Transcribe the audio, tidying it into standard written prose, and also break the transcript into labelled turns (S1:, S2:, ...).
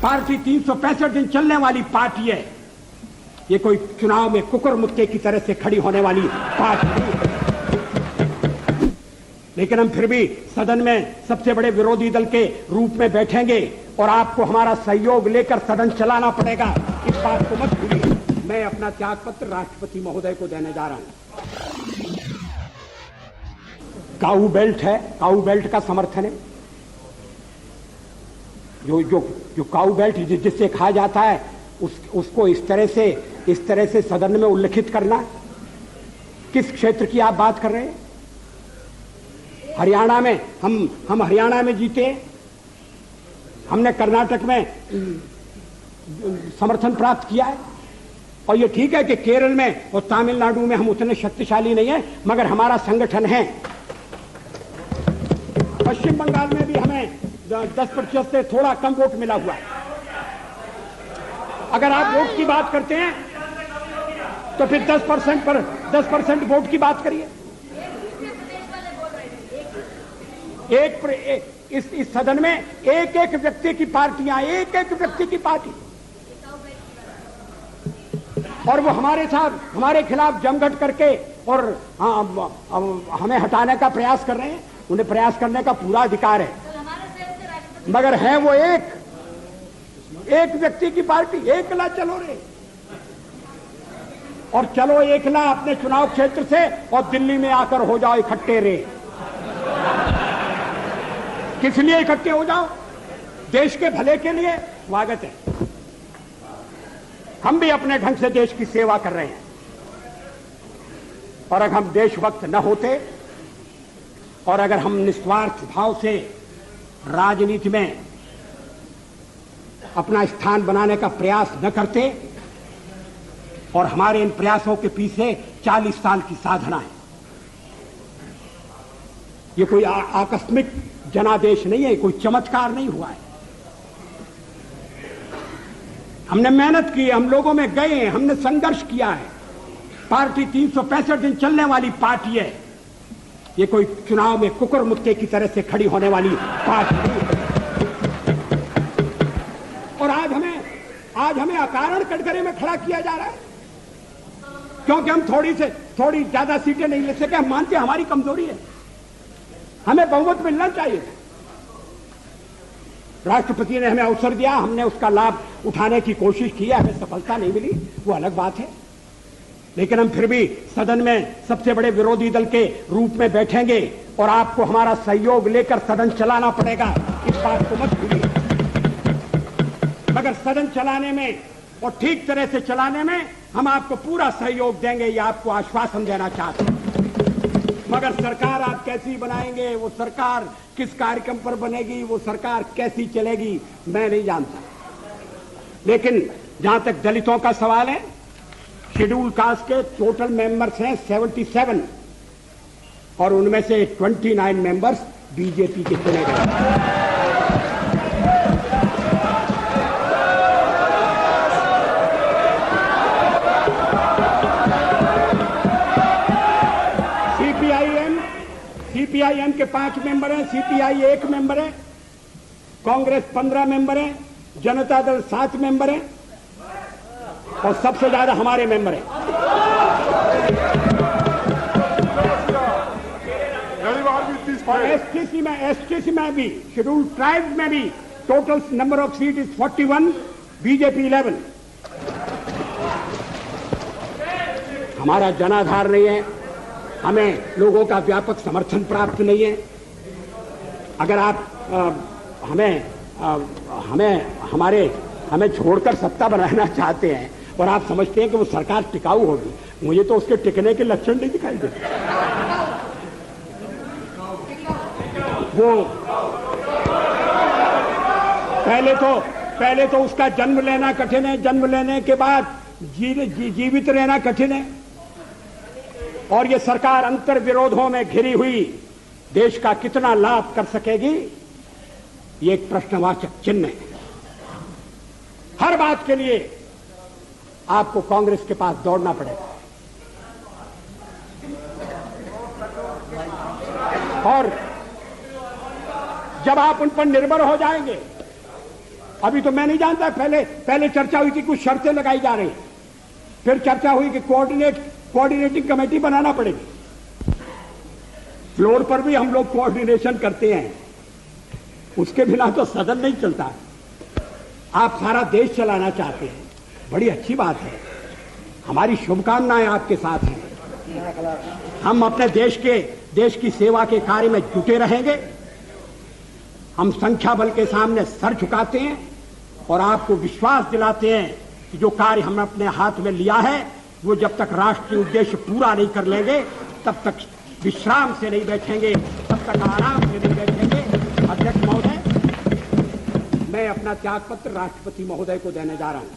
S1: Party 365 दिन चलने वाली पार्टी है। ये कोई चुनाव में कुकर मुक्के की तरह से खड़ी होने वाली पार्टी नहीं है। लेकिन हम फिर भी सदन में सबसे बड़े विरोधी दल के रूप में बैठेंगे और आपको हमारा सहयोग लेकर सदन चलाना पड़ेगा। इस बात को मत भूलिए। मैं अपना त्यागपत्र राष्ट्रपति महोदय को देने जा रहा हूं। काऊ बेल्ट है, काऊ बेल्ट का समर्थन है। जो काऊ बेल्ट जिससे कहा जाता है उसको इस तरह से सदन में उल्लेखित करना। किस क्षेत्र की आप बात कर रहे हैं? हरियाणा में हम हरियाणा में जीते, हमने कर्नाटक में समर्थन प्राप्त किया है। और ये ठीक है कि केरल में और तमिलनाडु में हम उतने शक्तिशाली नहीं है, मगर हमारा संगठन है। पश्चिम बंगाल में भी हमें 10% से थोड़ा कम वोट मिला हुआ है। अगर आप वोट की बात करते हैं तो फिर 10% वोट की बात करिए। इस सदन में एक एक व्यक्ति की पार्टियां, एक एक व्यक्ति की पार्टी, और वो हमारे साथ हमारे खिलाफ जमघट करके और हमें हटाने का प्रयास कर रहे हैं। उन्हें प्रयास करने का पूरा अधिकार है, मगर है वो एक व्यक्ति की पार्टी। एकला चलो रे, और चलो एकला अपने चुनाव क्षेत्र से और दिल्ली में आकर हो जाओ इकट्ठे रे। किस लिए इकट्ठे हो जाओ? देश के भले के लिए। स्वागत है। हम भी अपने ढंग से देश की सेवा कर रहे हैं, और अगर हम देशभक्त न होते और अगर हम निस्वार्थ भाव से राजनीति में अपना स्थान बनाने का प्रयास न करते, और हमारे इन प्रयासों के पीछे 40 साल की साधना है। ये कोई आकस्मिक जनादेश नहीं है, कोई चमत्कार नहीं हुआ है। हमने मेहनत की, हम लोगों में गए, हमने संघर्ष किया है। पार्टी 365 दिन चलने वाली पार्टी है। ये कोई चुनाव में कुकर मुक्के की तरह से खड़ी होने वाली पार्टी नहीं है। और आज हमें अकारण कटघरे में खड़ा किया जा रहा है क्योंकि हम थोड़ी ज्यादा सीटें नहीं ले सके। हम मानते हैं हमारी कमजोरी है, हमें बहुमत मिलना चाहिए। राष्ट्रपति ने हमें अवसर दिया, हमने उसका लाभ उठाने की कोशिश की है, हमें सफलता नहीं मिली, वो अलग बात है। लेकिन हम फिर भी सदन में सबसे बड़े विरोधी दल के रूप में बैठेंगे और आपको हमारा सहयोग लेकर सदन चलाना पड़ेगा। इस बात को मत भूलिए। मगर सदन चलाने में और ठीक तरह से चलाने में हम आपको पूरा सहयोग देंगे, ये आपको आश्वासन देना चाहते हैं। मगर सरकार आप कैसी बनाएंगे, वो सरकार किस कार्यक्रम पर बनेगी, वो सरकार कैसी चलेगी, मैं नहीं जानता। लेकिन जहां तक दलितों का सवाल है, शेड्यूल कास्ट के टोटल मेंबर्स हैं 77, और उनमें से 29 मेंबर्स बीजेपी के चुने गए। सीपीआईएम के 5 मेंबर हैं, सीपीआई 1 मेंबर है, कांग्रेस 15 मेंबर है, जनता दल 7 मेंबर है, और सबसे ज्यादा हमारे मेंबर हैं। और एसटीसी में भी, शेड्यूल ट्राइब में भी total number of seat is 41, BJP 11। हमारा जनाधार नहीं है, हमें लोगों का व्यापक समर्थन प्राप्त नहीं है। अगर आप हमें छोड़कर सत्ता बनाना चाहते हैं और आप समझते हैं कि वो सरकार टिकाऊ होगी, मुझे तो उसके टिकने के लक्षण नहीं दिखाई देते। वो पहले तो उसका जन्म लेना कठिन है, जन्म लेने के बाद जीवित रहना कठिन है, और ये सरकार अंतर विरोधों में घिरी हुई देश का कितना लाभ कर सकेगी, ये एक प्रश्नवाचक चिन्ह है। हर बात के लिए आपको कांग्रेस के पास दौड़ना पड़ेगा, और जब आप उन पर निर्भर हो जाएंगे अभी तो मैं नहीं जानता, पहले चर्चा हुई थी, कुछ शर्तें लगाई जा रही, फिर चर्चा हुई कि कोऑर्डिनेटिंग कमेटी बनाना पड़ेगी। फ्लोर पर भी हम लोग कोऑर्डिनेशन करते हैं, उसके बिना तो सदन नहीं चलता। आप सारा देश चलाना चाहते हैं, बड़ी अच्छी बात है, हमारी शुभकामनाएं आपके साथ हैं। हम अपने देश की सेवा के कार्य में जुटे रहेंगे। हम संख्या बल के सामने सर झुकाते हैं और आपको विश्वास दिलाते हैं कि जो कार्य हमने अपने हाथ में लिया है वो जब तक राष्ट्रीय उद्देश्य पूरा नहीं कर लेंगे तब तक विश्राम से नहीं बैठेंगे, तब तक आराम से नहीं बैठेंगे। अध्यक्ष महोदय, मैं अपना त्यागपत्र राष्ट्रपति महोदय को देने जा रहा हूं।